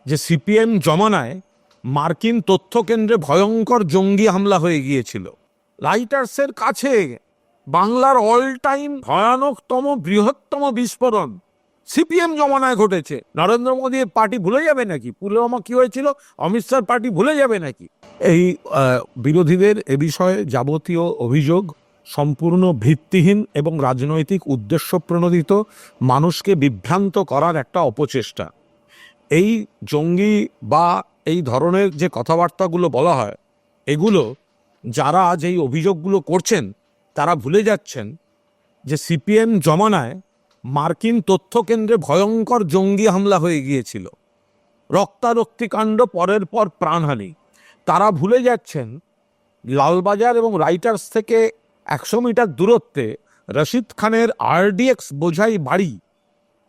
যে সিপিএম জমানায় মার্কিন তথ্য কেন্দ্রে ভয়ঙ্কর জঙ্গি হামলা হয়ে গিয়েছিল। রাইটার্সের কাছে বাংলার অল টাইম ভয়ানকতম বৃহত্তম বিস্ফোরণ সিপিএম জমানায় ঘটেছে। নরেন্দ্র মোদী পার্টি ভুলে যাবে নাকি? পুলওয়ামা কি হয়েছিল? অমিত শাহর পার্টি ভুলে যাবে নাকি? এই বিরোধীদের এ বিষয়ে যাবতীয় অভিযোগ সম্পূর্ণ ভিত্তিহীন এবং রাজনৈতিক উদ্দেশ্য প্রণোদিত, মানুষকে বিভ্রান্ত করার একটা অপচেষ্টা। এই জঙ্গি বা এই ধরনের যে কথাবার্তাগুলো বলা হয়, এগুলো যারা আজ এই অভিযোগগুলো করছেন তারা ভুলে যাচ্ছেন যে সিপিএম জমানায় মার্কিন তথ্য কেন্দ্রে ভয়ঙ্কর জঙ্গি হামলা হয়ে গিয়েছিল, রক্তারক্তি কাণ্ড, পরের পর প্রাণহানি। তারা ভুলে যাচ্ছেন লালবাজার এবং রাইটার্স থেকে 100 মিটার দূরত্বে রশিদ খানের আরডিএক্স বোঝাই বাড়ি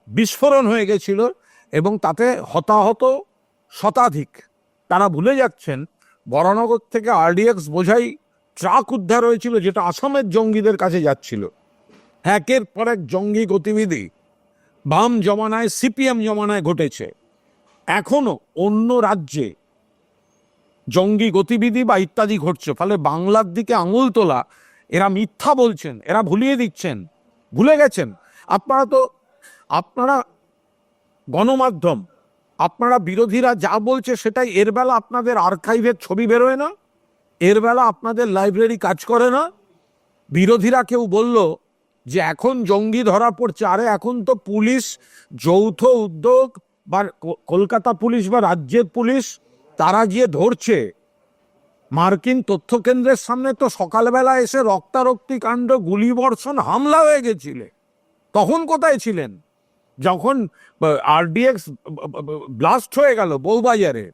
বিস্ফোরণ হয়ে গেছিল এবং তাতে হতাহত শতাধিক। তারা ভুলে যাচ্ছেন বরানগর থেকে আরডিএক্স বোঝাই ট্রাক উদ্ধার হয়েছিল, যেটা আসামের জঙ্গিদের কাছে যাচ্ছিল। একের পর এক জঙ্গি গতিবিধি বাম জমানায়, সিপিএম জমানায় ঘটেছে। এখনো অন্য রাজ্যে জঙ্গি গতিবিধি বা ইত্যাদি ঘটছে। ফলে বাংলার দিকে আঙুল তোলা, এরা মিথ্যা বলছেন, এরা ভুলিয়ে দিচ্ছেন, ভুলে গেছেন। আপনারা গণমাধ্যম, আপনারা বিরোধীরা যা বলছে সেটাই। এর বেলা আপনাদের আর্কাইভের ছবি বেরোয় না, এর বেলা আপনাদের লাইব্রেরি কাজ করে না। বিরোধীরা কেউ বলল যে এখন জঙ্গি ধরা পড়ছে, আরে এখন তো পুলিশ যৌথ উদ্যোগ বা কলকাতা পুলিশ বা রাজ্যের পুলিশ তারা গিয়ে ধরছে। মার্কিন তথ্য কেন্দ্রের সামনে তো সকালবেলা এসে রক্তারক্তি কাণ্ড, গুলিবর্ষণ, হামলা হয়ে গেছিলে। তখন কোথায় ছিলেন? যখন আরডিএক্স ব্লাস্ট হয়ে গেল বউবাজারে,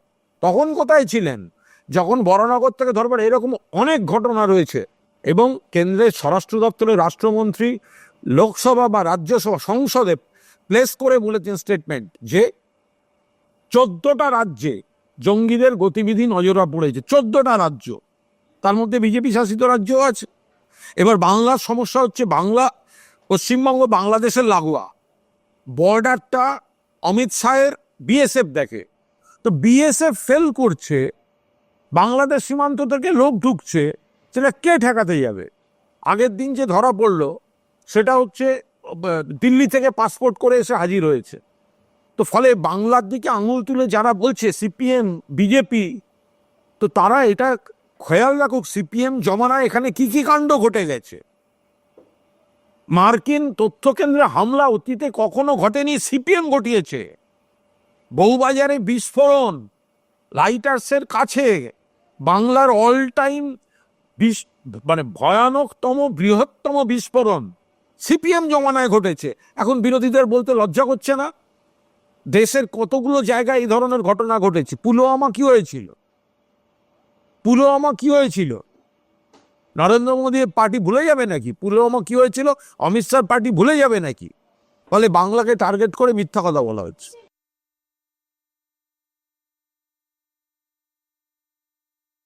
তখন কোথায় ছিলেন? যখন বরানগর থেকে ধরবার, এরকম অনেক ঘটনা রয়েছে। এবং কেন্দ্রের স্বরাষ্ট্র দপ্তরের রাষ্ট্রমন্ত্রী লোকসভা বা রাজ্যসভা সংসদে প্লেস করে বলেছেন স্টেটমেন্ট যে 14টা রাজ্যে জঙ্গিদের গতিবিধি নজরা পড়েছে। 14টা রাজ্য, তার মধ্যে বিজেপি শাসিত রাজ্যও আছে। এবার বাংলার সমস্যা হচ্ছে, বাংলা, পশ্চিমবঙ্গ বাংলাদেশের লাগোয়া, বর্ডারটা অমিত শাহের বিএসএফ দেখে। তো বিএসএফ ফেল করছে, বাংলাদেশ সীমান্ত থেকে লোক ঢুকছে, সেটা কে ঠেকাতে যাবে? আগের দিন যে ধরা পড়লো সেটা হচ্ছে দিল্লি থেকে পাসপোর্ট করে এসে হাজির হয়েছে। তো ফলে বাংলার দিকে আঙুল তুলে যারা বলছে সিপিএম, বিজেপি, তো তারা এটা খেয়াল রাখুক সিপিএম জমানায় এখানে কি কি কাণ্ড ঘটে গেছে। মার্কিন তথ্য কেন্দ্রে হামলা অতীতে কখনো ঘটেনি, সিপিএম ঘটিয়েছে। বউবাজারে বিস্ফোরণ, রাইটার্সের কাছে বাংলার অল টাইম মানে ভয়ানকতম বৃহত্তম বিস্ফোরণ সিপিএম জমানায় ঘটেছে। এখন বিরোধীদের বলতে লজ্জা করছে না? দেশের কতগুলো জায়গায় এই ধরনের ঘটনা ঘটেছে। পুলওয়ামা কি হয়েছিল? পুলওয়ামা কি হয়েছিল? নরেন্দ্র মোদী পার্টি ভুলে যাবে নাকি? পুলওয়ামা কি হয়েছিল? অমিত শাহর পার্টি ভুলে যাবে নাকি? ফলে বাংলাকে টার্গেট করে মিথ্যা কথা বলা হচ্ছে।